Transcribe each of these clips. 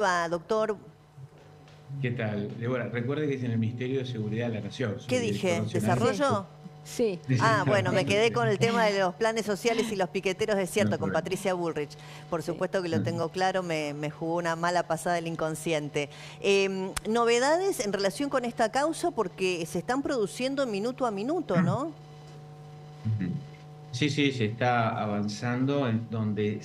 Va, doctor, ¿Qué tal? Débora, recuerde que es en el Ministerio de Seguridad de la Nación. Soy ¿qué el director dije? nacional. Sí, ¿Desarrollo? sí. Ah, bueno, me quedé Exactamente. con el tema de los planes sociales y los piqueteros, es No hay cierto, con problema. Patricia Bullrich. Por Sí. supuesto que lo tengo claro, me jugó una mala pasada el inconsciente. Novedades en relación con esta causa porque se están produciendo minuto a minuto, ¿no? Ujú. Sí, sí, se está avanzando en donde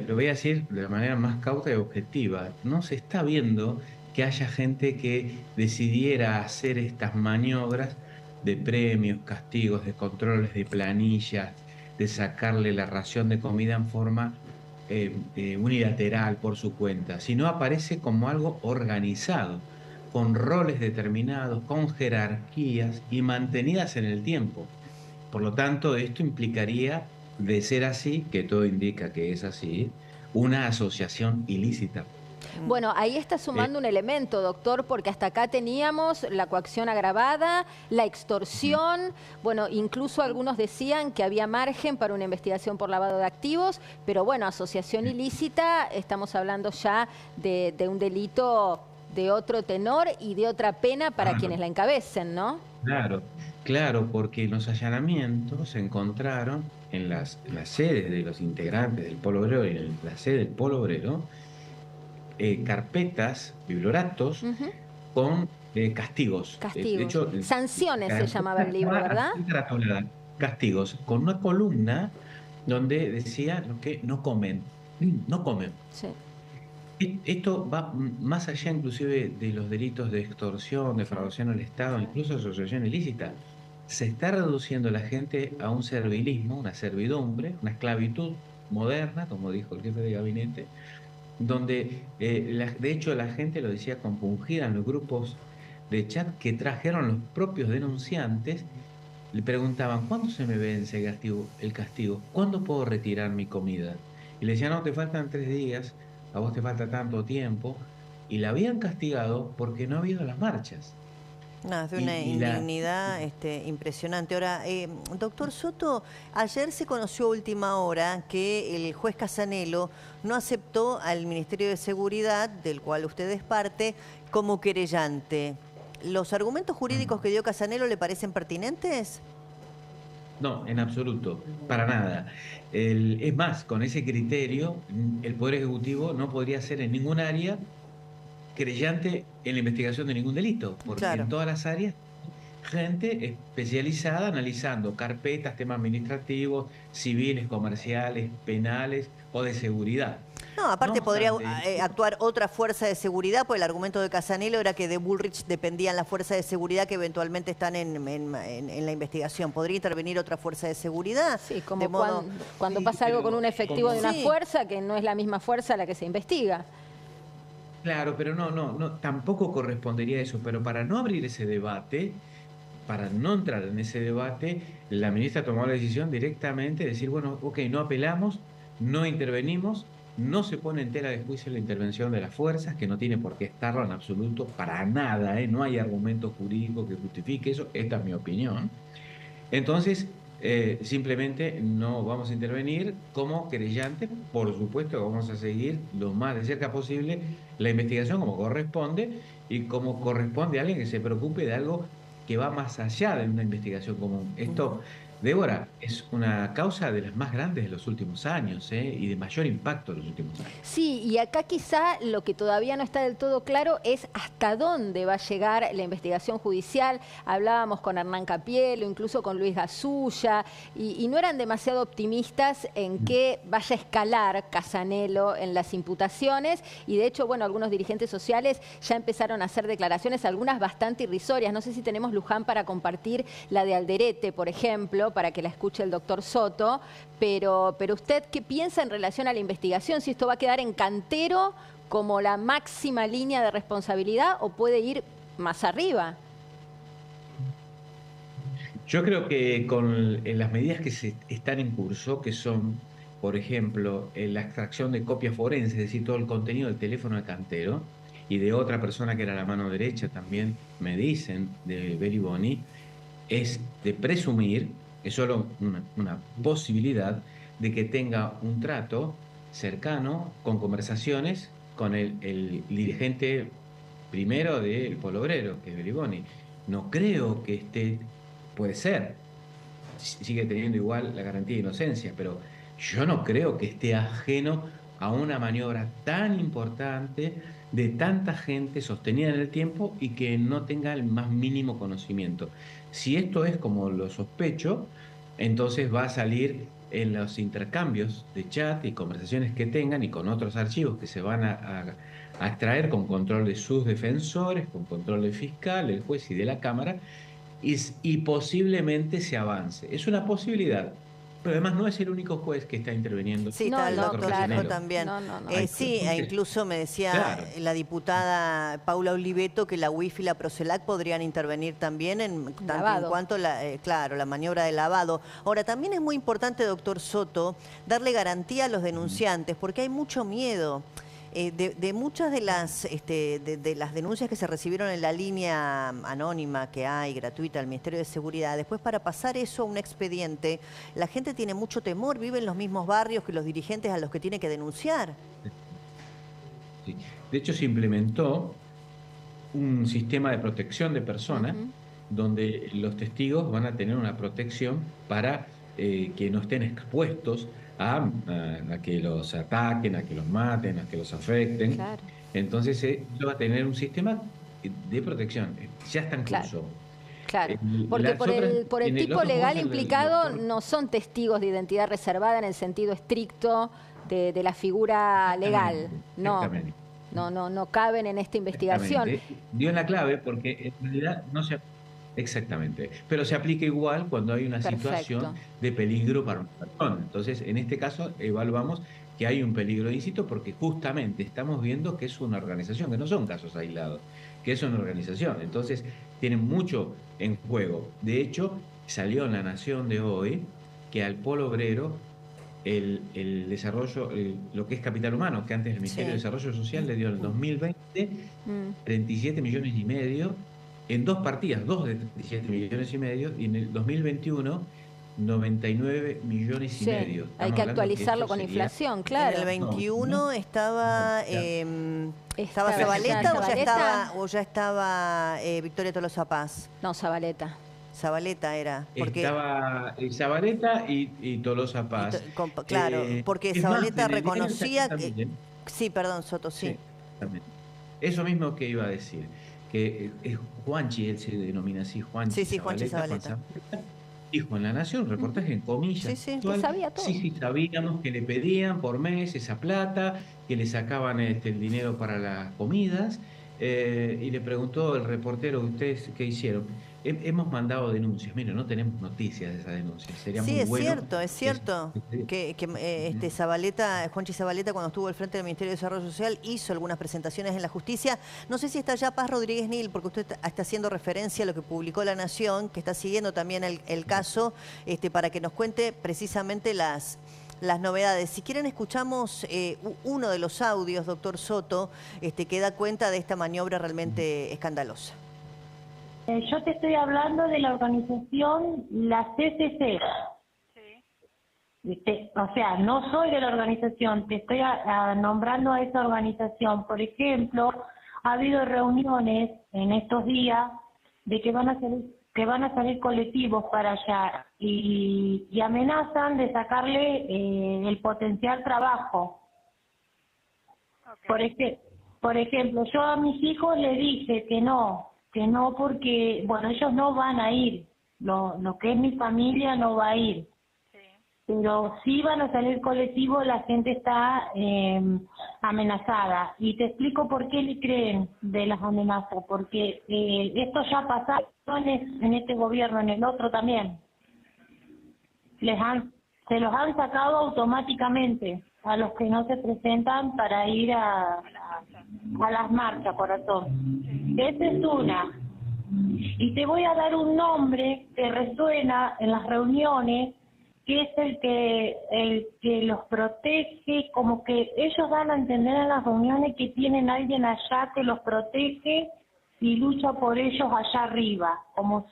lo voy a decir de la manera más cauta y objetiva, no se está viendo que haya gente que decidiera hacer estas maniobras de premios, castigos, de controles, de planillas, de sacarle la ración de comida en forma unilateral por su cuenta, sino aparece como algo organizado, con roles determinados, con jerarquías y mantenidas en el tiempo. Por lo tanto, esto implicaría, de ser así, que todo indica que es así, una asociación ilícita. Bueno, ahí está Eh, sumando un elemento, doctor, porque hasta acá teníamos la coacción agravada, la ujú, extorsión, bueno, incluso algunos decían que había margen para una investigación por lavado de activos, pero bueno, asociación ilícita, estamos hablando ya de un delito de otro tenor y de otra pena para quienes claro, la encabecen, ¿no? claro, claro, porque en los allanamientos se encontraron en las sedes de los integrantes del Polo Obrero y en la sede del Polo Obrero, carpetas, biblioratos Ujú. con castigos. De Castigos. hecho, la Sanciones se llamaba carpeta el libro, estaba ¿verdad? así caracterizada, castigos, con una columna donde decía lo que no comen, no comen. Sí, Esto va más allá inclusive de los delitos de extorsión, claro, defraudación al Estado, claro. incluso asociación ilícita. Se está reduciendo la gente a un servilismo, una servidumbre, una esclavitud moderna, como dijo el jefe de gabinete, donde de hecho la gente lo decía compungida en los grupos de chat que trajeron los propios denunciantes, le preguntaban, ¿cuándo se me vence el castigo? ¿Cuándo puedo retirar mi comida? Y le decían, no, te faltan 3 días, a vos te falta tanto tiempo, y la habían castigado porque no había ido a las marchas. No, es de una Y la... indignidad impresionante. Ahora, doctor Soto, ayer se conoció a última hora que el juez Casanelo no aceptó al Ministerio de Seguridad, del cual usted es parte, como querellante. ¿Los argumentos jurídicos que dio Casanelo le parecen pertinentes? No, en absoluto, para nada. Es más, con ese criterio, el Poder Ejecutivo no podría ser en ningún área querellante en la investigación de ningún delito, porque Claro. en todas las áreas gente especializada analizando carpetas, temas administrativos, civiles, comerciales, penales o de seguridad. No, No aparte podría obstante, actuar otra fuerza de seguridad, porque el argumento de Casanelo era que de Bullrich dependían las fuerzas de seguridad que eventualmente están en la investigación. ¿Podría intervenir otra fuerza de seguridad? Sí, De como modo... cuando sí, pasa algo con un pero efectivo de una Sí, fuerza que no es la misma fuerza a la que se investiga. claro, pero no, no, no, tampoco correspondería a eso, pero para no abrir ese debate, para no entrar en ese debate, la ministra tomó la decisión directamente de decir, bueno, ok, no apelamos, no intervenimos, no se pone en tela de juicio la intervención de las fuerzas, que no tiene por qué estarlo en absoluto, para nada, ¿eh? No hay argumento jurídico que justifique eso, esta es mi opinión. Entonces, simplemente no vamos a intervenir como querellante, por supuesto que vamos a seguir lo más de cerca posible la investigación como corresponde y como corresponde a alguien que se preocupe de algo que va más allá de una investigación común. Esto, Débora, es una causa de las más grandes de los últimos años, y de mayor impacto de los últimos años. Sí, y acá quizá lo que todavía no está del todo claro es hasta dónde va a llegar la investigación judicial. Hablábamos con Hernán Capielo, incluso con Luis Gasulla, y no eran demasiado optimistas en que vaya a escalar Casanelo en las imputaciones. Y de hecho, bueno, algunos dirigentes sociales ya empezaron a hacer declaraciones, algunas bastante irrisorias. No sé si tenemos Luján para compartir la de Alderete, por ejemplo, para que la escuche el doctor Soto. Pero usted, ¿qué piensa en relación a la investigación? Si esto va a quedar en cantero como la máxima línea de responsabilidad o puede ir más arriba. Yo creo que con las medidas que se están en curso, que son, por ejemplo, la extracción de copias forenses, es decir, todo el contenido del teléfono de Cantero y de otra persona que era la mano derecha también, me dicen, de Beri Boni, es de presumir, es solo una posibilidad, de que tenga un trato cercano con conversaciones con el dirigente primero del Polo Obrero, que es Berlusconi. No creo que esté, puede ser, sigue teniendo igual la garantía de inocencia, pero yo no creo que esté ajeno a una maniobra tan importante de tanta gente sostenida en el tiempo y que no tenga el más mínimo conocimiento. Si esto es como lo sospecho, entonces va a salir en los intercambios de chat y conversaciones que tengan y con otros archivos que se van a extraer con control de sus defensores, con control del fiscal, el juez y de la Cámara, y posiblemente se avance. Es una posibilidad, pero además no es el único juez que está interviniendo. Sí, No, está el no, doctor claro. Soto también. No, no, no. Sí, incluso me decía Claro. la diputada Paula Oliveto que la UIF y la Procelac podrían intervenir también en Lavado. cuanto claro, la maniobra de lavado. Ahora, también es muy importante, doctor Soto, darle garantía a los denunciantes, porque hay mucho miedo. De muchas de las denuncias que se recibieron en la línea anónima que hay, gratuita al Ministerio de Seguridad, después para pasar eso a un expediente, la gente tiene mucho temor, vive en los mismos barrios que los dirigentes a los que tiene que denunciar. Sí. De hecho, se implementó un sistema de protección de personas donde los testigos van a tener una protección para que no estén expuestos a que los ataquen, a que los maten, a que los afecten. Claro. Entonces, va a tener un sistema de protección. Ya está en curso. Claro, porque por el tipo legal implicado no son testigos de identidad reservada en el sentido estricto de la figura legal. Exactamente. No caben en esta investigación. Dio en la clave porque en realidad no se... Exactamente, pero se aplica igual cuando hay una situación de peligro para una persona. Entonces, en este caso, evaluamos que hay un peligro de ilícito porque justamente estamos viendo que es una organización, que no son casos aislados, que es una organización. Entonces, tienen mucho en juego. De hecho, salió en La Nación de hoy que al Polo Obrero el desarrollo, lo que es capital humano, que antes el Ministerio de Desarrollo Social le dio en el 2020 37 millones y medio, en dos partidas, dos de 37 millones y medio, y en el 2021, 99 millones y medio. Hay que actualizarlo con inflación, claro. En el 21 estaba Zabaleta o ya estaba Victoria Tolosa Paz. No, Zabaleta. Zabaleta era. Porque estaba Zabaleta y Tolosa Paz. Claro, porque Zabaleta reconocía que... Sí, perdón, Soto, sí. Exactamente. Eso mismo que iba a decir. Que es Juanchi, él se denomina así, Juanchi. Sí, Juanchi Zabaleta. Dijo en La Nación, un reportaje en comillas. Sí, sabía todo. Sí, sabíamos que le pedían por mes esa plata, que le sacaban el dinero para las comidas, y le preguntó el reportero, ¿ustedes qué hicieron? Hemos mandado denuncias. Mira, no tenemos noticias de esas denuncias. Sería muy bueno. Es cierto que Zabaleta, Juanchi Zabaleta, cuando estuvo al frente del Ministerio de Desarrollo Social, hizo algunas presentaciones en la justicia. No sé si está ya Paz Rodríguez Nil, porque usted está haciendo referencia a lo que publicó La Nación, que está siguiendo también el caso, para que nos cuente precisamente las novedades. Si quieren, escuchamos uno de los audios, doctor Soto, que da cuenta de esta maniobra realmente escandalosa. Yo te estoy hablando de la organización, la CCC. Sí. O sea, no soy de la organización, te estoy nombrando a esa organización. Por ejemplo, ha habido reuniones en estos días de que van a salir colectivos para allá y amenazan de sacarle el potencial trabajo. Okay. Por ejemplo, yo a mis hijos les dije que no porque, bueno, ellos no van a ir, lo que es mi familia no va a ir, pero sí van a salir colectivos, la gente está amenazada. Y te explico por qué le creen de las amenazas, porque esto ya pasó en este gobierno, en el otro también. Se los han sacado automáticamente a los que no se presentan para ir a las marchas, corazón. Esa es una. Y te voy a dar un nombre que resuena en las reuniones, que es el que los protege, como que ellos dan a entender en las reuniones que tienen alguien allá que los protege y lucha por ellos allá arriba. ¿Cómo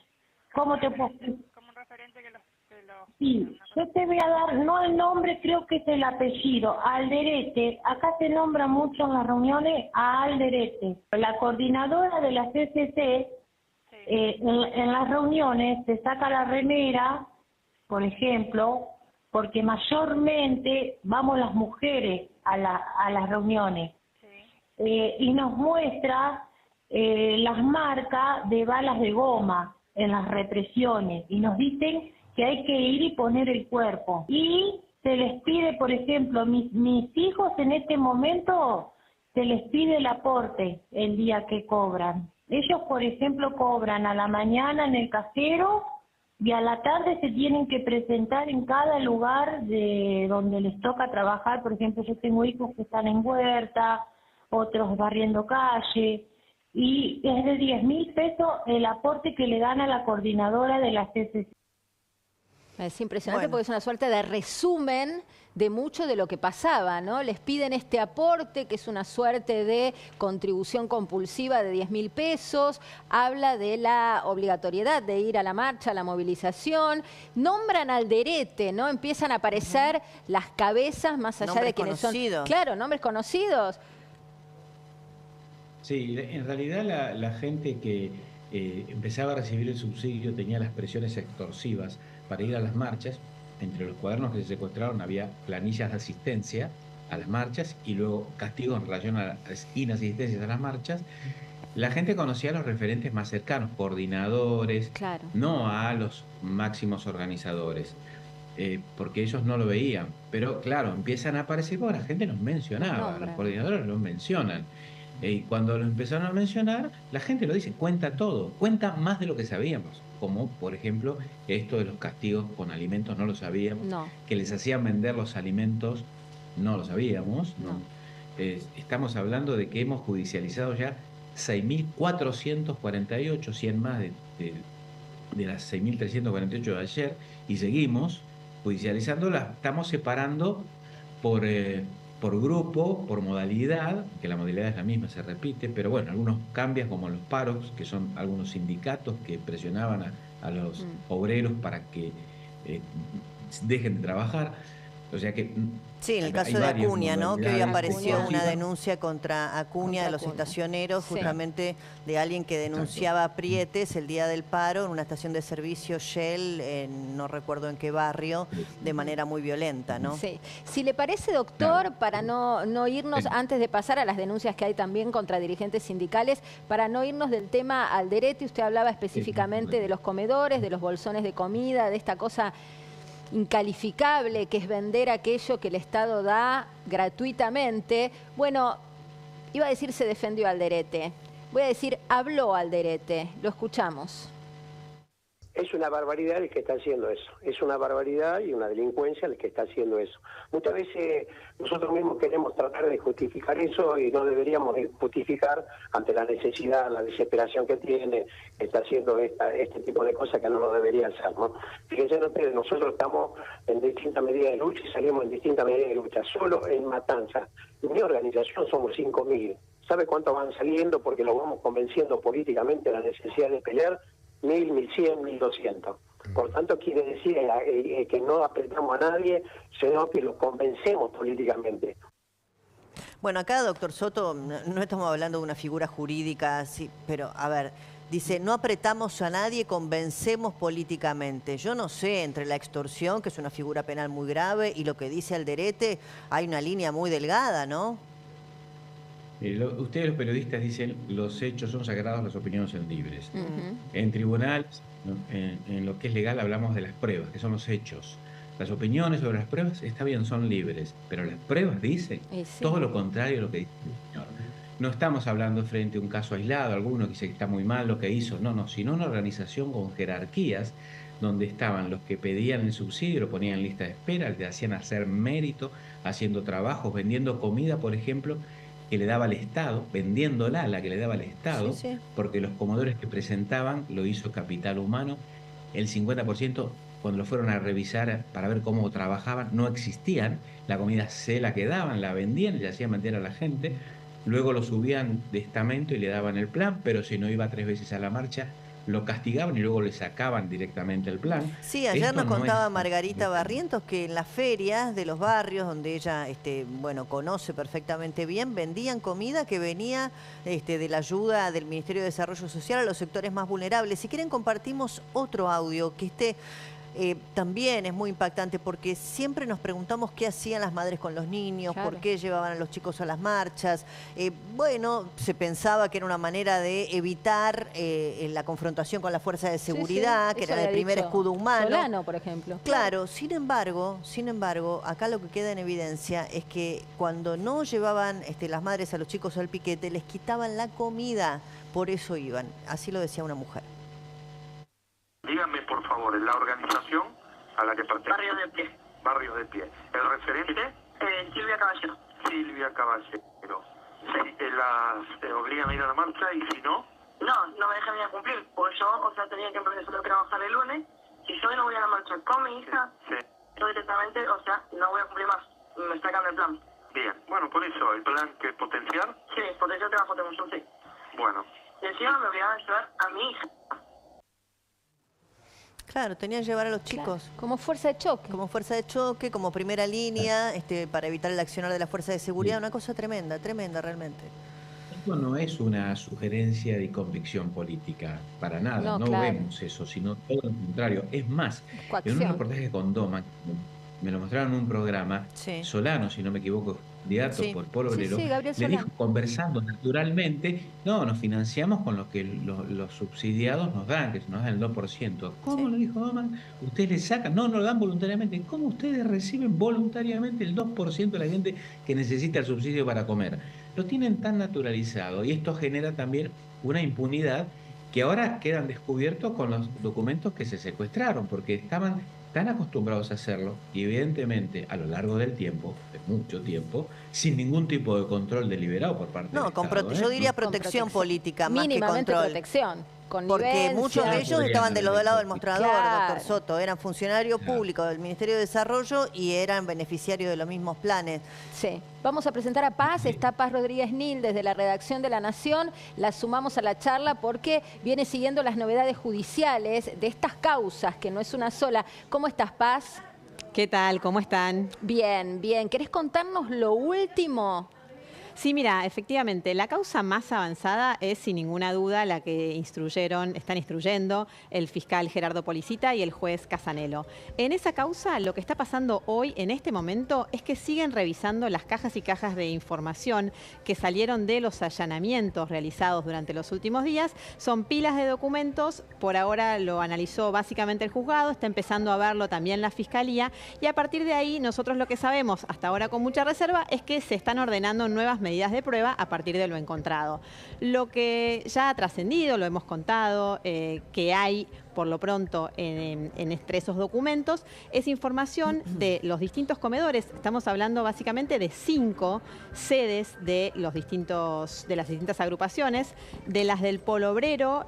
te puedo? Como un referente que Sí, yo te voy a dar, no el nombre, creo que es el apellido, Alderete. Acá se nombra mucho en las reuniones a Alderete. La coordinadora de la CCC, en las reuniones se saca la remera, por ejemplo, porque mayormente vamos las mujeres a las reuniones. Y nos muestra las marcas de balas de goma en las represiones y nos dicen que hay que ir y poner el cuerpo. Y se les pide, por ejemplo, mis hijos en este momento se les pide el aporte el día que cobran. Ellos, por ejemplo, cobran a la mañana en el cajero y a la tarde se tienen que presentar en cada lugar de donde les toca trabajar. Por ejemplo, yo tengo hijos que están en huerta, otros barriendo calle, y es de 10.000 pesos el aporte que le dan a la coordinadora de la CCC. Es impresionante porque es una suerte de resumen de mucho de lo que pasaba, ¿no? Les piden este aporte, que es una suerte de contribución compulsiva de 10.000 pesos, habla de la obligatoriedad de ir a la marcha, a la movilización, nombran al Alderete, ¿no? Empiezan a aparecer las cabezas más allá Nombres de quienes conocidos. son. Claro, nombres conocidos. Sí, en realidad la gente que empezaba a recibir el subsidio tenía las presiones extorsivas para ir a las marchas. Entre los cuadernos que se secuestraron había planillas de asistencia a las marchas y luego castigos en relación a las inasistencias a las marchas. La gente conocía a los referentes más cercanos, coordinadores, Claro. no a los máximos organizadores, porque ellos no lo veían. Pero claro, empiezan a aparecer porque la gente los mencionaba, Nombra. los coordinadores los mencionan. Y cuando lo empezaron a mencionar, la gente lo dice, cuenta todo, cuenta más de lo que sabíamos. Como, por ejemplo, esto de los castigos con alimentos no lo sabíamos, No. que les hacían vender los alimentos no lo sabíamos. No. Estamos hablando de que hemos judicializado ya 6.448, 100 más de las 6.348 de ayer, y seguimos judicializándolas. Estamos separando por grupo, por modalidad, que la modalidad es la misma, se repite, pero bueno, algunos cambian, como los paros, que son algunos sindicatos que presionaban a los obreros para que dejen de trabajar. O sea que Sí, en el caso de Acuña, ¿no? Que hoy apareció una denuncia contra Acuña de los estacioneros, justamente de alguien que denunciaba aprietes el día del paro en una estación de servicio Shell, no recuerdo en qué barrio, de manera muy violenta, ¿no? Sí. Si le parece, doctor, para no irnos, antes de pasar a las denuncias que hay también contra dirigentes sindicales, para no irnos del tema Alderete, usted hablaba específicamente de los comedores, de los bolsones de comida, de esta cosa incalificable que es vender aquello que el Estado da gratuitamente. Bueno, iba a decir se defendió Alderete. Voy a decir habló Alderete. Lo escuchamos. Es una barbaridad el que está haciendo eso. Es una barbaridad y una delincuencia el que está haciendo eso. Muchas veces nosotros mismos queremos tratar de justificar eso y no deberíamos de justificar ante la necesidad, la desesperación que tiene, que está haciendo este tipo de cosas que no lo debería hacer, ¿no? Fíjense ustedes, nosotros estamos en distintas medidas de lucha y salimos en distintas medidas de lucha. Solo en Matanza, mi organización somos 5.000. ¿Sabe cuántos van saliendo? Porque los vamos convenciendo políticamente de la necesidad de pelear. 1.000, 1.100, 1.200. Por tanto, quiere decir que no apretamos a nadie, sino que los convencemos políticamente. Bueno, acá, doctor Soto, no estamos hablando de una figura jurídica así, pero a ver, dice, no apretamos a nadie, convencemos políticamente. Yo no sé, entre la extorsión, que es una figura penal muy grave, y lo que dice Alderete, hay una línea muy delgada, ¿no? Ustedes los periodistas dicen los hechos son sagrados, las opiniones son libres. En tribunales, en lo que es legal, hablamos de las pruebas, que son los hechos. Las opiniones sobre las pruebas, está bien, son libres, pero las pruebas dicen todo lo contrario a lo que dice el señor. No estamos hablando frente a un caso aislado, alguno que dice que está muy mal lo que hizo, no, sino una organización con jerarquías donde estaban los que pedían el subsidio, lo ponían en lista de espera, le hacían hacer mérito, haciendo trabajos, vendiendo comida, por ejemplo, que le daba al Estado, vendiéndola, la que le daba al Estado, porque los comedores que presentaban lo hizo Capital Humano, el 50% cuando lo fueron a revisar para ver cómo trabajaban, no existían, la comida se la quedaban, la vendían, le hacían meter a la gente, luego lo subían de estamento y le daban el plan, pero si no iba 3 veces a la marcha, lo castigaban y luego le sacaban directamente el plan. Sí, ayer Esto nos no contaba es- Margarita Barrientos que en las ferias de los barrios, donde ella bueno, conoce perfectamente bien, vendían comida que venía de la ayuda del Ministerio de Desarrollo Social a los sectores más vulnerables. Si quieren, compartimos otro audio que también es muy impactante, porque siempre nos preguntamos qué hacían las madres con los niños, Claro. por qué llevaban a los chicos a las marchas. Bueno, se pensaba que era una manera de evitar la confrontación con la fuerza de seguridad, Sí, sí, que eso era el había primer dicho escudo humano. Solano, por ejemplo. Claro, sin embargo, acá lo que queda en evidencia es que cuando no llevaban las madres a los chicos al piquete, les quitaban la comida, por eso iban. Así lo decía una mujer. Díganme, por favor, la organización a la que pertenece. Barrios de Pie. Barrios de Pie. ¿El referente? Silvia Caballero. Silvia Caballero. Sí, las obligan a ir a la marcha y si no, No me dejan ir a cumplir, porque yo, tenía que empezar a trabajar el lunes, y yo no voy a la marcha con mi hija, sí. yo directamente, no voy a cumplir más, me sacan del plan. Bien. Bueno, por eso, el plan que potenciar, Sí, porque yo trabajo de mucho, sí. bueno. Y encima me obligaban a llevar a mi hija. Claro, tenían que llevar a los Claro, chicos como fuerza de choque. como fuerza de choque, como primera línea, para evitar el accionar de la fuerza de seguridad. Sí. Una cosa tremenda, tremenda realmente. Esto no es una sugerencia de convicción política, para nada, No, no claro. vemos eso, sino todo lo contrario. Es más, en Coacción. un reportaje con Doman, me lo mostraron en un programa, Sí. Solano, si no me equivoco, candidato Sí. por Polo Sí, Obrero, sí, Gabriel le dijo, Solano. conversando naturalmente, no, nos financiamos con lo que los subsidiados nos dan, que nos dan el 2%. ¿Cómo Sí. le dijo Doman? ¿Ustedes le sacan? No, no lo dan voluntariamente. ¿Cómo ustedes reciben voluntariamente el 2% de la gente que necesita el subsidio para comer? Lo tienen tan naturalizado y esto genera también una impunidad que ahora quedan descubiertos con los documentos que se secuestraron, porque estaban tan acostumbrados a hacerlo y evidentemente a lo largo del tiempo, de mucho tiempo, sin ningún tipo de control deliberado por parte No, del con Estado, yo diría Con protección política más que Mínimamente control. protección. Porque muchos de ellos Podrían estaban del haber lado del hecho. mostrador, Claro. doctor Soto. Eran funcionarios Claro. públicos del Ministerio de Desarrollo y eran beneficiarios de los mismos planes. Sí. Vamos a presentar a Paz, está Paz Rodríguez Nil desde la redacción de La Nación. La sumamos a la charla porque viene siguiendo las novedades judiciales de estas causas, que no es una sola. ¿Cómo estás, Paz? ¿Qué tal? ¿Cómo están? Bien, bien. ¿Querés contarnos lo último? Sí, mira, efectivamente, la causa más avanzada es sin ninguna duda la que están instruyendo el fiscal Gerardo Policita y el juez Casanelo. En esa causa lo que está pasando hoy, en este momento, es que siguen revisando las cajas y cajas de información que salieron de los allanamientos realizados durante los últimos días. Son pilas de documentos, por ahora lo analizó básicamente el juzgado, está empezando a verlo también la fiscalía y a partir de ahí nosotros lo que sabemos, hasta ahora con mucha reserva, es que se están ordenando nuevas medidas de prueba a partir de lo encontrado. Lo que ya ha trascendido, lo hemos contado, que hay por lo pronto entre esos documentos, es información de los distintos comedores. Estamos hablando básicamente de 5 sedes de las distintas agrupaciones. De las del Polo Obrero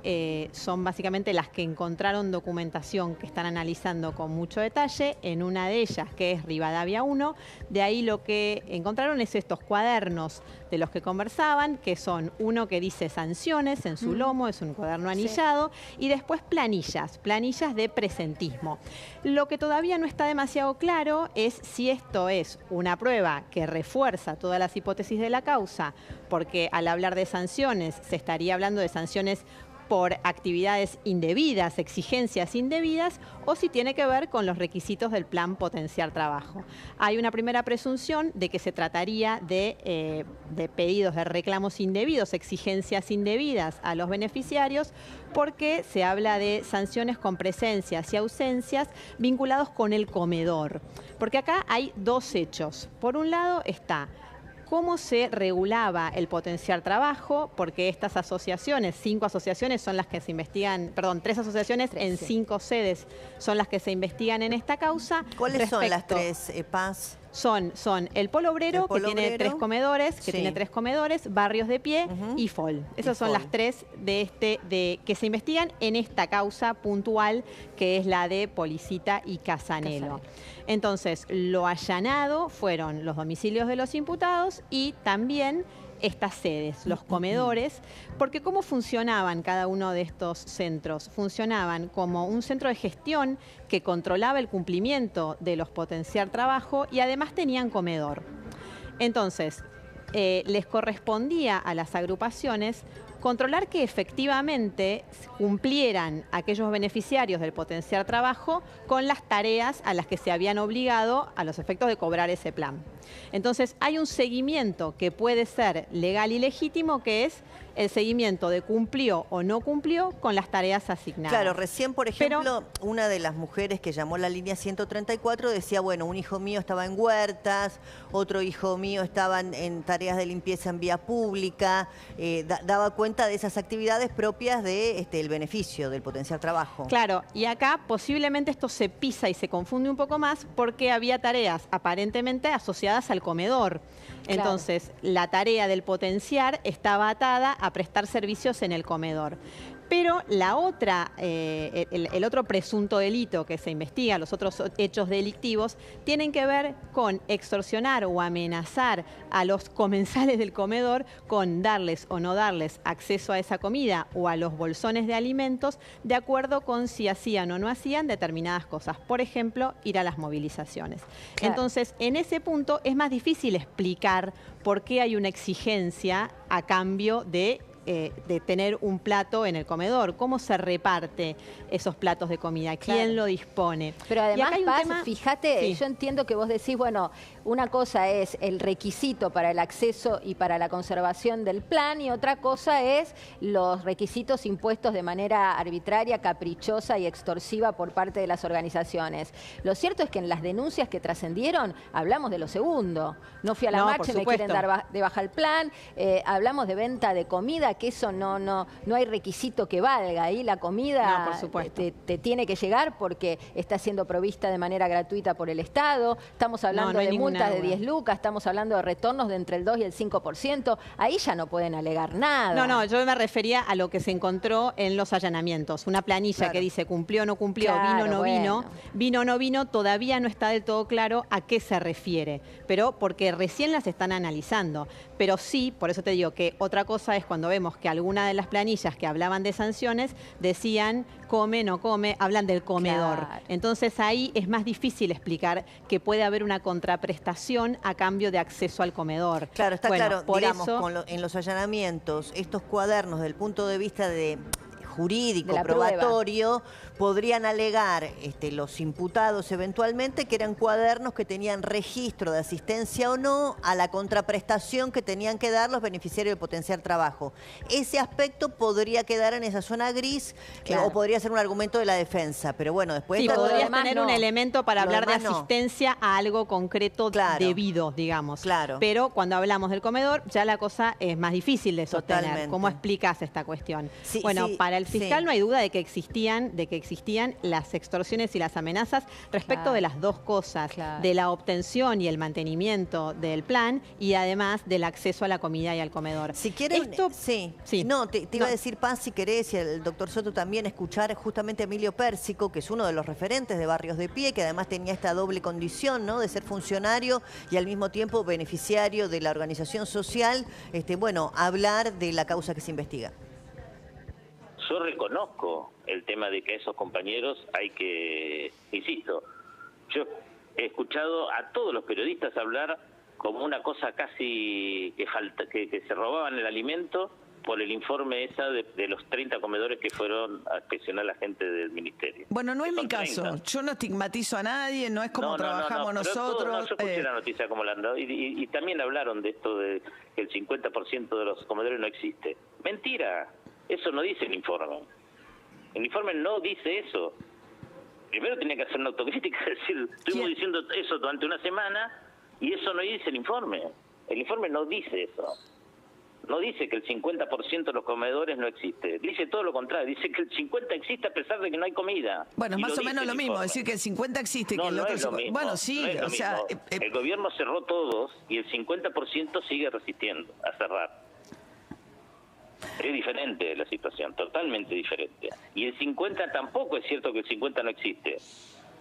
son básicamente las que encontraron documentación que están analizando con mucho detalle. En una de ellas, que es Rivadavia 1, de ahí lo que encontraron es estos cuadernos de los que conversaban, que son uno que dice sanciones en su lomo, es un cuaderno anillado, y después planillas de presentismo. Lo que todavía no está demasiado claro es si esto es una prueba que refuerza todas las hipótesis de la causa, porque al hablar de sanciones se estaría hablando de sanciones por actividades indebidas, exigencias indebidas, o si tiene que ver con los requisitos del plan Potenciar Trabajo. Hay una primera presunción de que se trataría de pedidos de reclamos indebidos, exigencias indebidas a los beneficiarios, porque se habla de sanciones con presencias y ausencias vinculados con el comedor. Porque acá hay dos hechos. Por un lado está cómo se regulaba el potenciar trabajo, porque estas asociaciones, 5 asociaciones son las que se investigan, perdón, 3 asociaciones en 5 sedes son las que se investigan en esta causa. ¿Cuáles son las 3, Paz? Son el Polo Obrero, que tiene 3 comedores, Sí. Barrios de Pie y FOL. Esas son FOL. las 3 que se investigan en esta causa puntual, que es la de Policita y Casanelo. Entonces, lo allanado fueron los domicilios de los imputados y también estas sedes, los comedores, porque ¿cómo funcionaban cada uno de estos centros? Funcionaban como un centro de gestión que controlaba el cumplimiento de los potenciar trabajo y además tenían comedor. Entonces, les correspondía a las agrupaciones controlar que efectivamente cumplieran aquellos beneficiarios del potenciar trabajo con las tareas a las que se habían obligado a los efectos de cobrar ese plan. Entonces hay un seguimiento que puede ser legal y legítimo, que es el seguimiento de cumplió o no cumplió con las tareas asignadas. Claro, recién, por ejemplo, una de las mujeres que llamó la línea 134 decía, bueno, un hijo mío estaba en huertas, otro hijo mío estaba en tareas de limpieza en vía pública, daba cuenta de esas actividades propias de el beneficio del potenciar trabajo. Claro, y acá posiblemente esto se pisa y se confunde un poco más porque había tareas aparentemente asociadas al comedor. Claro. Entonces, la tarea del potenciar estaba atada a prestar servicios en el comedor. Pero la otra, el otro presunto delito que se investiga, los otros hechos delictivos, tienen que ver con extorsionar o amenazar a los comensales del comedor con darles o no darles acceso a esa comida o a los bolsones de alimentos de acuerdo con si hacían o no hacían determinadas cosas. Por ejemplo, ir a las movilizaciones. Claro. Entonces, en ese punto es más difícil explicar por qué hay una exigencia a cambio de tener un plato en el comedor. ¿Cómo se reparte esos platos de comida? ¿Quién Claro. lo dispone? Pero además, hay un Paz, tema... fíjate, Sí. yo entiendo que vos decís, bueno, una cosa es el requisito para el acceso y para la conservación del plan y otra cosa es los requisitos impuestos de manera arbitraria, caprichosa y extorsiva por parte de las organizaciones. Lo cierto es que en las denuncias que trascendieron hablamos de lo segundo. No fui a la No, marcha, por me quieren supuesto. dar de baja el plan, hablamos de venta de comida, que eso no hay requisito que valga. Ahí la comida No, por supuesto. te tiene que llegar porque está siendo provista de manera gratuita por el Estado. Estamos hablando no hay de ninguna multas de duda. 10 lucas, estamos hablando de retornos de entre el 2 y el 5%. Ahí ya no pueden alegar nada. No, yo me refería a lo que se encontró en los allanamientos. Una planilla Claro. que dice cumplió o no cumplió, Claro, vino o no bueno. vino o no vino, todavía no está del todo claro a qué se refiere. Pero porque recién las están analizando. Pero sí, por eso te digo que otra cosa es cuando vemos que alguna de las planillas que hablaban de sanciones decían come, no come, hablan del comedor. Claro. Entonces ahí es más difícil explicar que puede haber una contraprestación a cambio de acceso al comedor. Claro, está Bueno, claro, por digamos, eso, en los allanamientos, estos cuadernos, del punto de vista de jurídico, De la probatorio, podrían alegar los imputados eventualmente que eran cuadernos que tenían registro de asistencia o no a la contraprestación que tenían que dar los beneficiarios de potenciar trabajo. Ese aspecto podría quedar en esa zona gris Claro. o podría ser un argumento de la defensa, pero bueno, después... sí, está todo lo podrías demás, tener no. un elemento para Lo hablar de demás no. asistencia a algo concreto Claro. debido, digamos. Claro. Pero cuando hablamos del comedor, ya la cosa es más difícil de sostener. Totalmente. ¿Cómo explicas esta cuestión? Sí, bueno, sí, para el fiscal sí. no hay duda de que existían las extorsiones y las amenazas respecto Claro. de las dos cosas, Claro. de la obtención y el mantenimiento del plan y además del acceso a la comida y al comedor. Si quieren, Esto- sí. sí. No, te iba a No. decir, Paz, si querés, y el doctor Soto también, escuchar justamente a Emilio Pérsico, que es uno de los referentes de Barrios de Pie, que además tenía esta doble condición, ¿no?, de ser funcionario y al mismo tiempo beneficiario de la organización social, bueno, hablar de la causa que se investiga. Yo reconozco el tema de que a esos compañeros hay que, insisto, yo he escuchado a todos los periodistas hablar como una cosa casi que se robaban el alimento por el informe esa de los 30 comedores que fueron a inspeccionar la gente del ministerio. Bueno, no es Que mi son caso. 30. Yo no estigmatizo a nadie, no es como No, trabajamos pero nosotros. yo escuché la noticia como la han dado y también hablaron de esto de que el 50% de los comedores no existe. Mentira, eso no dice el informe. El informe no dice eso. Primero tenía que hacer una autocrítica, es decir, estuvimos diciendo eso durante una semana y eso no dice el informe. El informe no dice eso. No dice que el 50% de los comedores no existe. Dice todo lo contrario. Dice que el 50% existe a pesar de que no hay comida. Bueno, Y es más lo o menos dice lo el mismo, informe. decir que el 50 existe, que No, el no otro es lo 50. mismo. Bueno, sí, no es lo o sea, mismo. El gobierno cerró todos y el 50% sigue resistiendo a cerrar. Es diferente la situación, totalmente diferente. Y el 50% tampoco es cierto que el 50% no existe.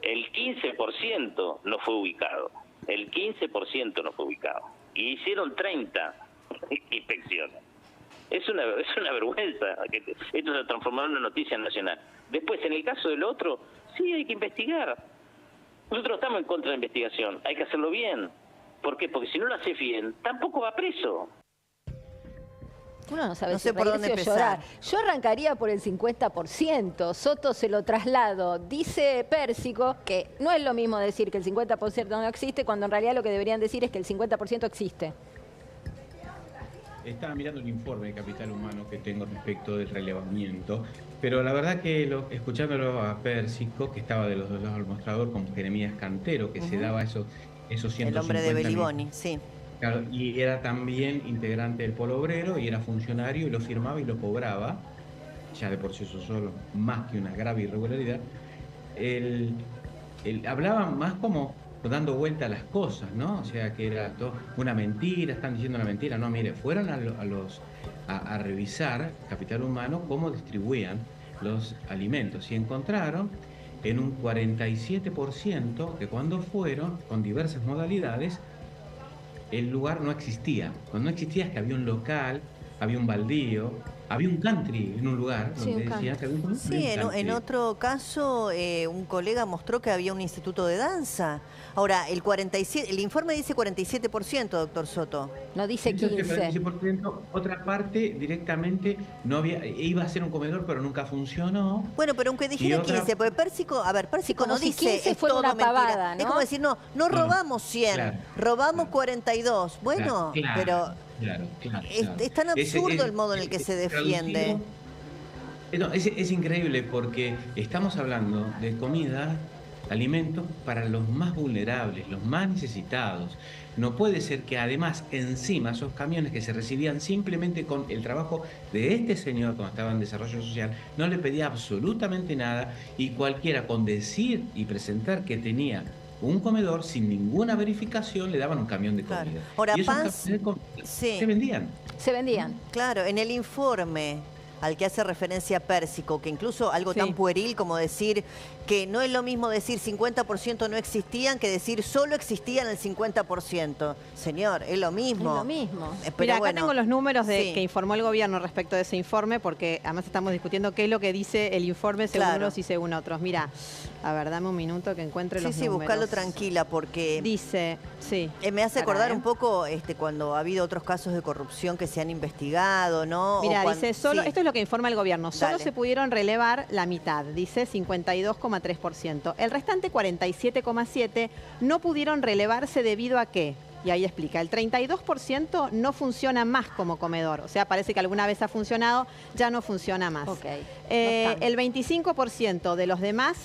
El 15% no fue ubicado. El 15% no fue ubicado. Y hicieron 30. que inspecciona. Es una vergüenza. Esto se transformó en una noticia nacional. Después, en el caso del otro, sí hay que investigar. Nosotros estamos en contra de la investigación. Hay que hacerlo bien. ¿Por qué? Porque si no lo haces bien, tampoco va preso. Uno no sabe No si sé por dónde reírse o llorar. empezar. Yo arrancaría por el 50%. Soto se lo traslado. Dice Pérsico que no es lo mismo decir que el 50% no existe, cuando en realidad lo que deberían decir es que el 50% existe. Estaba mirando el informe de Capital Humano que tengo respecto del relevamiento, pero la verdad que escuchándolo a Pérsico, que estaba de los dos lados del mostrador, como Jeremías Cantero, que se daba esos 150 El hombre de mil. Beliboni, sí. Claro, y era también integrante del Polo Obrero y era funcionario y lo firmaba y lo cobraba, ya de por sí eso solo, más que una grave irregularidad. Él hablaba más como dando vuelta a las cosas, ¿no? O sea, que era todo una mentira, están diciendo una mentira. No, mire, fueron a revisar Capital Humano cómo distribuían los alimentos y encontraron en un 47% que cuando fueron, con diversas modalidades, el lugar no existía. Cuando no existía es que había un local, había un baldío, había un country en un lugar donde decían que había un Sí, en otro caso, un colega mostró que había un instituto de danza. Ahora, el informe dice 47%, doctor Soto. No dice 15%. 15%. Otra parte directamente no iba a ser un comedor, pero nunca funcionó. Bueno, pero aunque dijera 15, porque Pérsico como no si dice 15 es fuera todo una mentira. pavada, ¿no? Es como decir, no robamos 100, claro, robamos 42. Bueno, pero es tan absurdo el modo en el que se defiende. Es increíble porque estamos hablando de comida, alimentos para los más vulnerables, los más necesitados. No puede ser que además encima esos camiones que se recibían simplemente con el trabajo de este señor cuando estaba en desarrollo social, no le pedía absolutamente nada y cualquiera con decir y presentar que tenía un comedor sin ninguna verificación le daban un camión de comida. Claro. Ahora, y esos Paz, camiones de comida se vendían. Se vendían. Claro, en el informe al que hace referencia Pérsico, que incluso algo tan pueril como decir que no es lo mismo decir 50% no existían que decir solo existían el 50%. Señor, es lo mismo. Es lo mismo. Pero mira, acá bueno, tengo los números que informó el gobierno respecto de ese informe, porque además estamos discutiendo qué es lo que dice el informe según unos y según otros. Mira, a ver, dame un minuto que encuentre los números. Sí, buscalo tranquila, porque dice, me hace acordar un poco cuando ha habido otros casos de corrupción que se han investigado, ¿no? Mira, dice, esto es lo que informa el gobierno, solo se pudieron relevar la mitad, dice 52,3%. El restante 47,7% no pudieron relevarse debido a qué. Y ahí explica, el 32% no funciona más como comedor. O sea, parece que alguna vez ha funcionado, ya no funciona más. El 25% de los demás,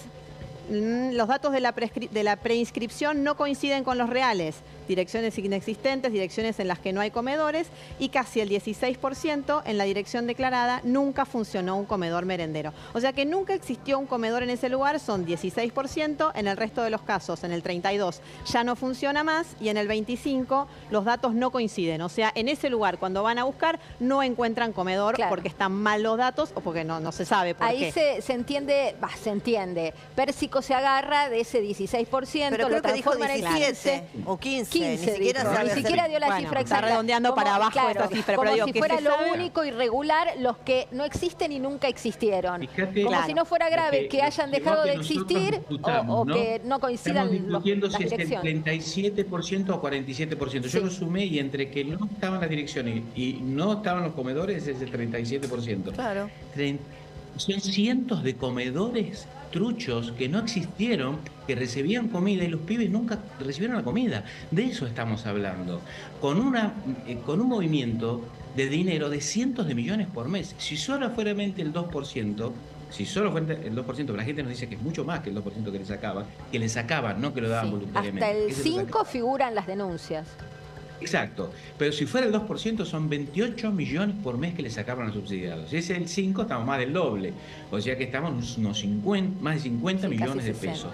los datos de la preinscripción no coinciden con los reales. Direcciones inexistentes, direcciones en las que no hay comedores y casi el 16% en la dirección declarada nunca funcionó un comedor merendero. O sea que nunca existió un comedor en ese lugar, son 16%, en el resto de los casos, en el 32% ya no funciona más y en el 25% los datos no coinciden. O sea, en ese lugar cuando van a buscar no encuentran comedor porque están mal los datos o porque no se sabe por qué. Ahí se entiende, se entiende. Pérsico se agarra de ese 16%, pero creo que dijo 17 o 15. 15, ni siquiera dio la cifra exacta. Está redondeando para abajo esta cifra. Como pero digo, si fuera lo único irregular, los que no existen y nunca existieron. Fíjate, como si no fuera grave que hayan dejado de existir o que no coincidan las direcciones. Estamos discutiendo si es el 37% o 47%. Yo lo sumé y entre que no estaban las direcciones y no estaban los comedores es el 37%. Claro. Son cientos de comedores truchos que no existieron, que recibían comida y los pibes nunca recibieron la comida. De eso estamos hablando. Con un movimiento de dinero de cientos de millones por mes. Si solo fuera el 2%, pero la gente nos dice que es mucho más que el 2% que le sacaban, no que lo daban voluntariamente. Hasta el 5% figuran las denuncias. Exacto, pero si fuera el 2% son 28 millones por mes que le sacaban a los subsidiados. Si es el 5% estamos más del doble, o sea que estamos más de 50 millones de pesos.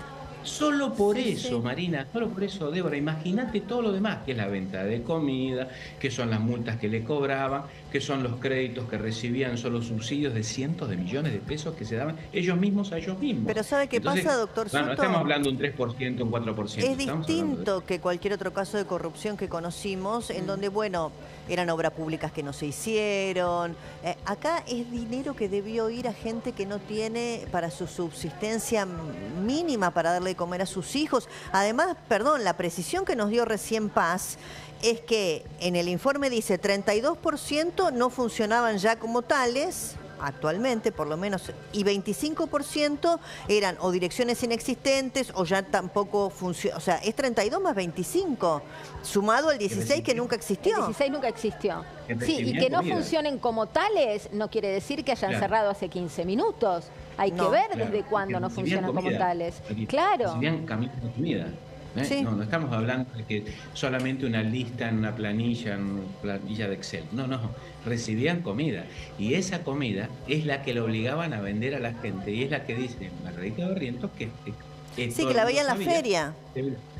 Solo por Sí, eso, sí. Marina, solo por eso, Débora, imagínate todo lo demás, que es la venta de comida, que son las multas que le cobraban, que son los créditos que recibían, son los subsidios de cientos de millones de pesos que se daban ellos mismos a ellos mismos. Pero ¿sabe qué Entonces, pasa, doctor bueno, no Soto? estamos hablando de un 3%, un 4%. Es estamos hablando de... distinto que cualquier otro caso de corrupción que conocimos, en donde, bueno, eran obras públicas que no se hicieron. Acá es dinero que debió ir a gente que no tiene para su subsistencia mínima para darle de comer a sus hijos. Además, perdón, la precisión que nos dio recién Paz es que en el informe dice 32% no funcionaban ya como tales, actualmente por lo menos, y 25% eran o direcciones inexistentes o ya tampoco funcionan. O sea, es 32 más 25, sumado al 16 que nunca El existió. 16 nunca existió. Que Sí, y recibían que no comida. funcionen como tales no quiere decir que hayan Claro. cerrado hace 15 minutos. Hay que No. ver Claro, desde cuándo porque no recibían funcionan como comida. tales. Porque Claro. Recibían caminos de comida. Sí. No estamos hablando de que solamente una lista en una planilla de Excel. No, recibían comida. Y esa comida es la que le obligaban a vender a la gente. Y es la que dice Margarita Barrientos que Sí, todo que el la mundo veía en la sabía. feria.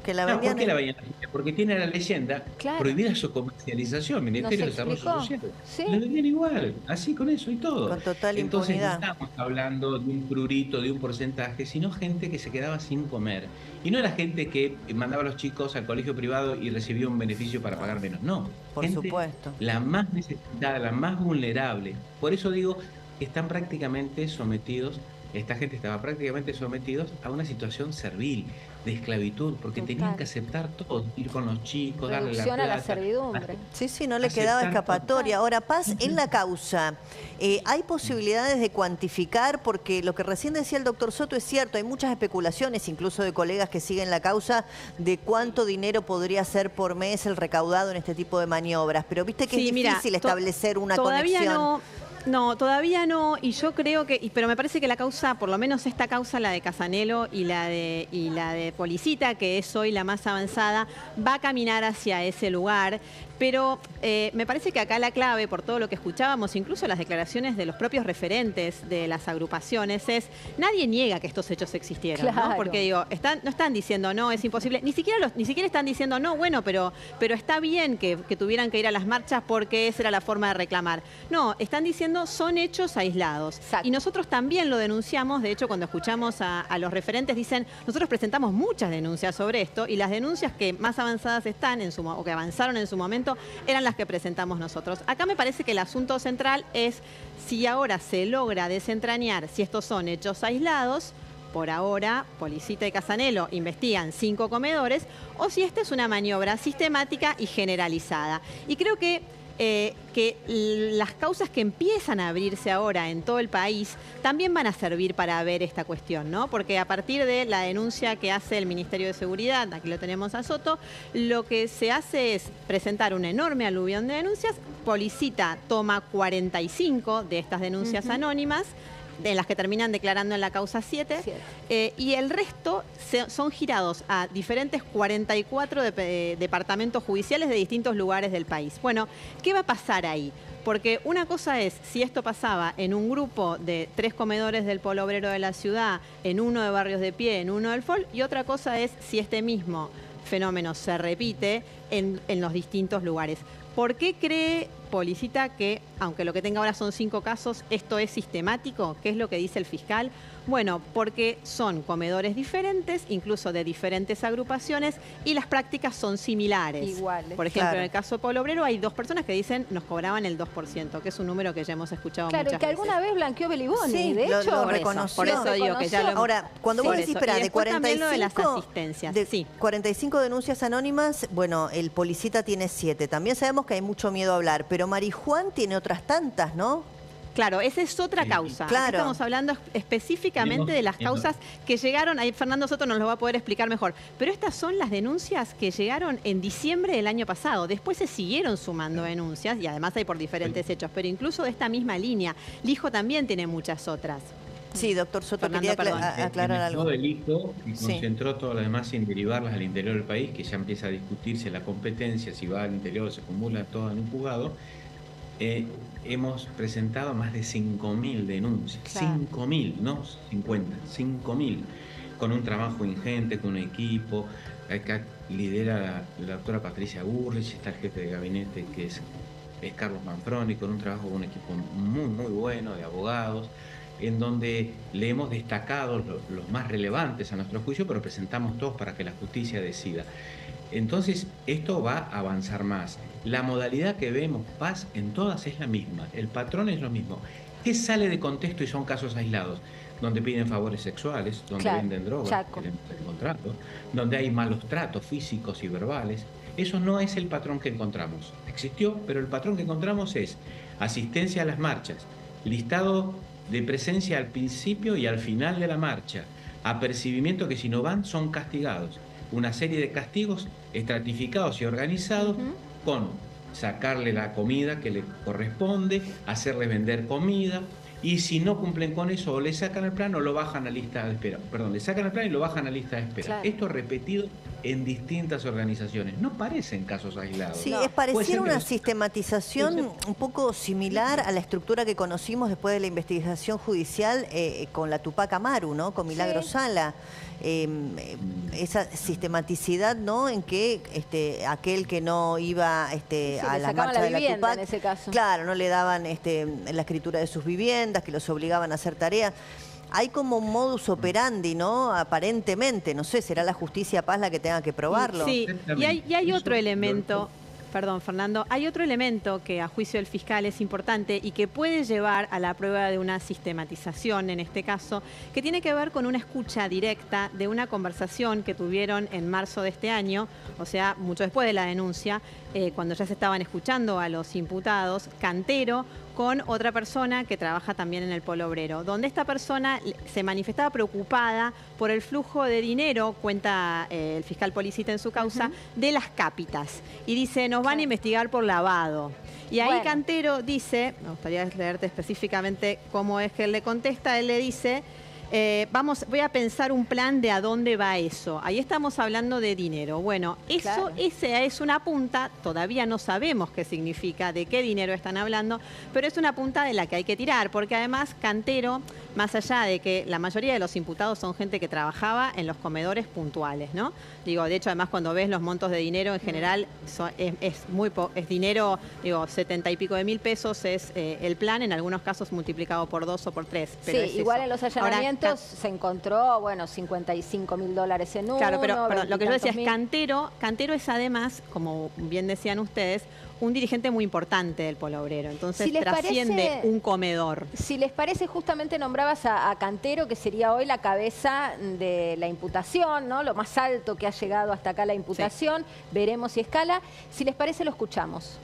Que la No, vendían ¿por qué la en- veían en la feria? Porque tiene la leyenda Claro. prohibida su comercialización, Ministerio de Nos Desarrollo explicó. Social. Sí. La vendían igual, así con eso y todo. Con total Entonces impunidad. no estamos hablando de un prurito, de un porcentaje, sino gente que se quedaba sin comer. Y no era gente que mandaba a los chicos al colegio privado y recibía un beneficio para pagar menos. No. Por Gente supuesto. La más necesitada, la más vulnerable. Por eso digo que están prácticamente sometidos, esta gente estaba prácticamente sometidos a una situación servil, de esclavitud, porque Total. tenían que aceptar todo, ir con los chicos, darle la Reducción a la plata. servidumbre. Sí, sí, no le Aceptar quedaba todo. escapatoria. Ahora, Paz, en la causa, ¿hay posibilidades de cuantificar? Porque lo que recién decía el doctor Soto es cierto, hay muchas especulaciones, incluso de colegas que siguen la causa, de cuánto dinero podría ser por mes el recaudado en este tipo de maniobras. Pero viste que Sí, es mira, difícil establecer una todavía conexión. No, todavía no, y yo creo que, pero me parece que la causa, por lo menos esta causa, la de Casanelo y la de Policita, que es hoy la más avanzada, va a caminar hacia ese lugar. Pero me parece que acá la clave, por todo lo que escuchábamos, incluso las declaraciones de los propios referentes de las agrupaciones, es nadie niega que estos hechos existieron, Claro. ¿no? Porque digo, no están diciendo no, es imposible, ni siquiera están diciendo no, bueno, pero está bien que tuvieran que ir a las marchas porque esa era la forma de reclamar. No, están diciendo son hechos aislados. Exacto. Y nosotros también lo denunciamos, de hecho cuando escuchamos a los referentes dicen, nosotros presentamos muchas denuncias sobre esto y las denuncias que más avanzadas están o que avanzaron en su momento eran las que presentamos nosotros. Acá me parece que el asunto central es si ahora se logra desentrañar si estos son hechos aislados. Por ahora, Policita y Casanelo investigan 5 comedores, o si esta es una maniobra sistemática y generalizada. Y creo que las causas que empiezan a abrirse ahora en todo el país también van a servir para ver esta cuestión, ¿no? Porque a partir de la denuncia que hace el Ministerio de Seguridad, aquí lo tenemos a Soto, lo que se hace es presentar un enorme aluvión de denuncias. Policita toma 45 de estas denuncias anónimas, de las que terminan declarando en la causa 7, y el resto son girados a diferentes 44 departamentos judiciales de distintos lugares del país. Bueno, ¿qué va a pasar ahí? Porque una cosa es si esto pasaba en un grupo de 3 comedores del Polo Obrero de la ciudad, en uno de Barrios de Pie, en uno del FOL, y otra cosa es si este mismo fenómeno se repite en los distintos lugares. ¿Por qué cree Policita que, aunque lo que tenga ahora son 5 casos, esto es sistemático? ¿Qué es lo que dice el fiscal? Bueno, porque son comedores diferentes, incluso de diferentes agrupaciones, y las prácticas son similares. Iguales. Por ejemplo, Claro. en el caso de Polo Obrero hay 2 personas que dicen nos cobraban el 2%, que es un número que ya hemos escuchado Claro, y muchas que veces. alguna vez blanqueó Beliboni, Sí, de lo hecho. reconoció. Por eso digo que ya lo hemos... Ahora, cuando Sí, vos por decís, eso. espera, Y de después también lo de las 45, asistencias, de sí. 45 denuncias anónimas, bueno, el Policita tiene 7. También sabemos que hay mucho miedo a hablar, pero Marijuán tiene otras tantas, ¿no? Claro, esa es otra causa. Aquí Claro. estamos hablando específicamente de las causas que llegaron, ahí Fernando Soto nos lo va a poder explicar mejor, pero estas son las denuncias que llegaron en diciembre del año pasado. Después se siguieron sumando denuncias y además hay por diferentes hechos, pero incluso de esta misma línea. Lijo también tiene muchas otras. Sí, doctor Soto, Fernando, quería perdón. aclarar algo. Todo el hijo y Sí. concentró todo lo demás en derivarlas al interior del país, que ya empieza a discutirse la competencia, si va al interior, se acumula todo en un juzgado. Hemos presentado más de 5.000 denuncias. Claro. 5.000, no 50, 5.000. con un trabajo ingente, con un equipo. Acá lidera la doctora Patricia Burrich, está el jefe de gabinete que es Carlos Manfroni, con un trabajo con un equipo muy bueno de abogados, en donde le hemos destacado los más relevantes a nuestro juicio, pero presentamos todos para que la justicia decida. Entonces, esto va a avanzar más. La modalidad que vemos, Paz, en todas es la misma, el patrón es lo mismo. ¿Qué sale de contexto y son casos aislados? Donde piden favores sexuales, donde venden drogas, que le hemos encontrado, donde hay malos tratos físicos y verbales. Eso no es el patrón que encontramos. Existió, pero el patrón que encontramos es asistencia a las marchas, listado de presencia al principio y al final de la marcha, apercibimiento que si no van son castigados. Una serie de castigos estratificados y organizados con sacarle la comida que le corresponde, hacerle vender comida, y si no cumplen con eso o le sacan el plan o lo bajan a lista de espera. Perdón, le sacan el plan y lo bajan a lista de espera. Claro. Esto repetido en distintas organizaciones. No parecen casos aislados. Sí, es pareciera una sistematización un poco similar a la estructura que conocimos después de la investigación judicial con la Tupac Amaru, ¿no? Con Milagro Sala. Esa sistematicidad, ¿no? En que aquel que no iba a la marcha de la Tupac, en ese caso. Claro, no le daban la escritura de sus viviendas, que los obligaban a hacer tareas. Hay como un modus operandi, ¿no? Aparentemente, no sé, será la justicia Paz la que tenga que probarlo. Sí, y hay otro elemento. Perdón, Fernando, hay otro elemento que a juicio del fiscal es importante y que puede llevar a la prueba de una sistematización, en este caso, que tiene que ver con una escucha directa de una conversación que tuvieron en marzo de este año, o sea, mucho después de la denuncia, cuando ya se estaban escuchando a los imputados, Cantero con otra persona que trabaja también en el Polo Obrero, donde esta persona se manifestaba preocupada por el flujo de dinero, cuenta el fiscal Policita en su causa, de las cápitas. Y dice, nos van a investigar por lavado. Y ahí Cantero dice, me gustaría leerte específicamente cómo es que él le contesta, él le dice, voy a pensar un plan de a dónde va eso. Ahí estamos hablando de dinero. Bueno, esa es una punta, todavía no sabemos qué significa, de qué dinero están hablando, pero es una punta de la que hay que tirar, porque además Cantero, más allá de que la mayoría de los imputados son gente que trabajaba en los comedores puntuales, ¿no? Digo, de hecho, además cuando ves los montos de dinero en general, es dinero, digo, 70 y pico de mil pesos es el plan, en algunos casos multiplicado por 2 o por 3. Pero sí, igual en los allanamientos se encontró, bueno, $55.000 en uno. Claro, pero lo que yo decía es Cantero es además, como bien decían ustedes, un dirigente muy importante del Polo Obrero, entonces trasciende un comedor. Si les parece, justamente nombrabas a Cantero, que sería hoy la cabeza de la imputación, ¿no? Lo más alto que ha llegado hasta acá la imputación, veremos si escala. Si les parece, lo escuchamos.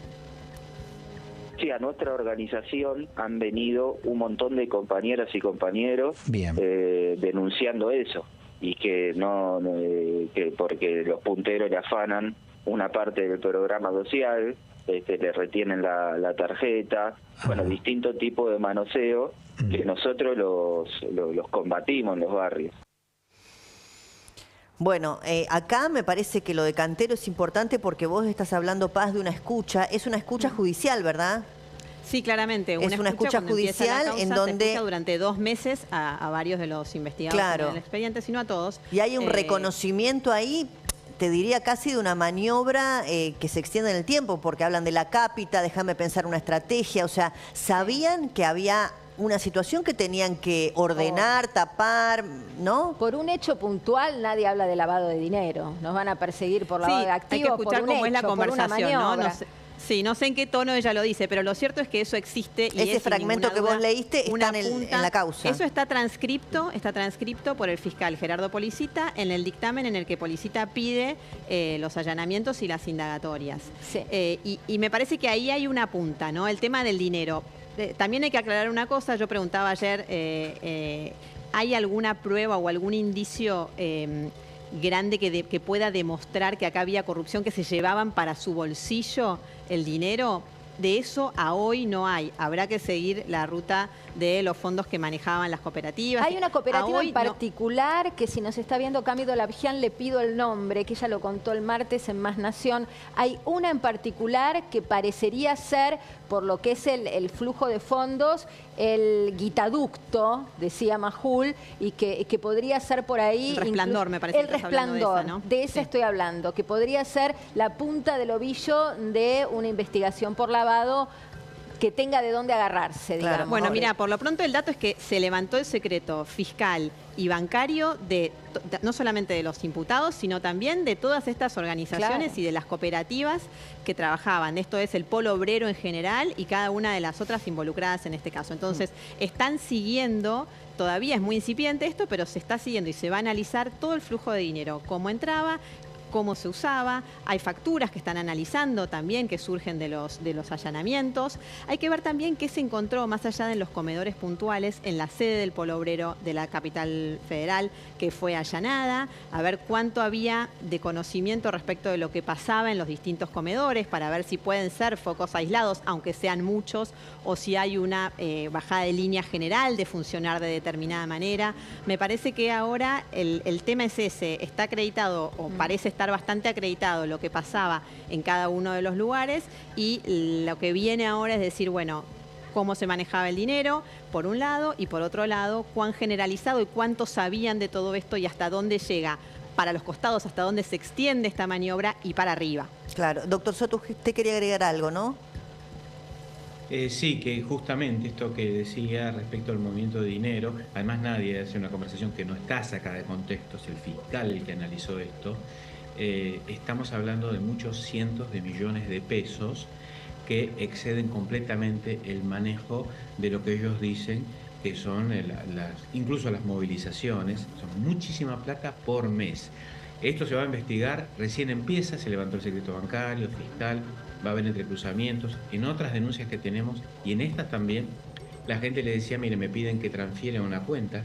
Sí, a nuestra organización han venido un montón de compañeras y compañeros denunciando eso, y que que porque los punteros le afanan una parte del programa social, le retienen la tarjeta, bueno, distintos tipos de manoseo que nosotros los combatimos en los barrios. Bueno, acá me parece que lo de Cantero es importante porque vos estás hablando, Paz, de una escucha. Es una escucha judicial, ¿verdad? Sí, claramente. Es una escucha judicial en donde durante 2 meses a varios de los investigados en el expediente, sino a todos. Y hay un reconocimiento ahí, te diría casi de una maniobra que se extiende en el tiempo, porque hablan de la cápita, déjame pensar una estrategia, o sea, sabían que había una situación que tenían que ordenar, tapar, ¿no? Por un hecho puntual nadie habla de lavado de dinero. Nos van a perseguir por lavado de activos. Hay que escuchar por un cómo hecho, es la conversación, ¿no? Sí, no sé en qué tono ella lo dice, pero lo cierto es que eso existe. Y ese fragmento que vos leíste está en la causa. Eso está transcripto por el fiscal Gerardo Policita en el dictamen en el que Policita pide los allanamientos y las indagatorias. Sí. Y me parece que ahí hay una punta, ¿no? El tema del dinero. También hay que aclarar una cosa, yo preguntaba ayer, ¿hay alguna prueba o algún indicio grande que pueda demostrar que acá había corrupción, que se llevaban para su bolsillo el dinero? de eso a hoy no hay. Habrá que seguir la ruta de los fondos que manejaban las cooperativas. Hay una cooperativa en particular que, si nos está viendo Cami Dolapijan, le pido el nombre, que ella lo contó el martes en Más Nación. Hay una en particular que parecería ser, por lo que es el flujo de fondos, el guitaducto, decía Majul, y que podría ser por ahí... El Resplandor, me parece. El Resplandor, de esa estoy hablando, que podría ser la punta del ovillo de una investigación por lavado que tenga de dónde agarrarse, digamos. Claro. Bueno, mira, por lo pronto el dato es que se levantó el secreto fiscal y bancario no solamente de los imputados, sino también de todas estas organizaciones y de las cooperativas que trabajaban. Esto es el polo obrero en general y cada una de las otras involucradas en este caso. Entonces, están siguiendo, todavía es muy incipiente esto, pero se está siguiendo y se va a analizar todo el flujo de dinero, cómo entraba, cómo se usaba. Hay facturas que están analizando también, que surgen de los allanamientos. Hay que ver también qué se encontró más allá de los comedores puntuales en la sede del Polo Obrero de la capital federal, que fue allanada, a ver cuánto había de conocimiento respecto de lo que pasaba en los distintos comedores, para ver si pueden ser focos aislados, aunque sean muchos, o si hay una bajada de línea general de funcionar de determinada manera. Me parece que ahora el tema es ese, está acreditado o parece estar bastante acreditado lo que pasaba en cada uno de los lugares, y lo que viene ahora es decir, bueno, cómo se manejaba el dinero, por un lado, y por otro lado, cuán generalizado y cuánto sabían de todo esto y hasta dónde llega, para los costados, hasta dónde se extiende esta maniobra y para arriba. Claro. Doctor Soto, usted quería agregar algo, ¿no? Sí, que justamente esto que decía respecto al movimiento de dinero, además nadie hace una conversación que no está sacada de contexto, es el fiscal el que analizó esto. Estamos hablando de muchos cientos de millones de pesos que exceden completamente el manejo de lo que ellos dicen que son incluso las movilizaciones, son muchísima plata por mes. Esto se va a investigar, recién empieza, se levantó el secreto bancario, fiscal, va a haber entrecruzamientos. En otras denuncias que tenemos, y en estas también, la gente le decía, mire, me piden que transfiera una cuenta,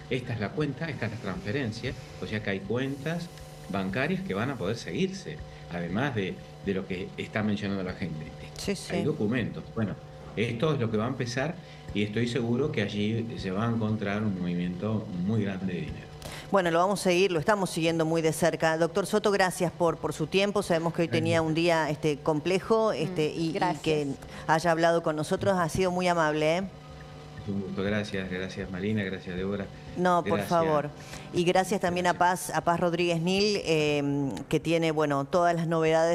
esta es la cuenta, esta es la transferencia, o sea que hay cuentas bancarias que van a poder seguirse, además de lo que está mencionando la gente. Hay documentos. Bueno, esto es lo que va a empezar y estoy seguro que allí se va a encontrar un movimiento muy grande de dinero. Bueno, lo vamos a seguir, lo estamos siguiendo muy de cerca. Doctor Soto, gracias por su tiempo. Sabemos que hoy tenía un día complejo y que haya hablado con nosotros. Ha sido muy amable. Un gusto, gracias Marina, gracias Débora. No, por favor. Y gracias también a Paz Rodríguez Nil, que tiene, bueno, todas las novedades.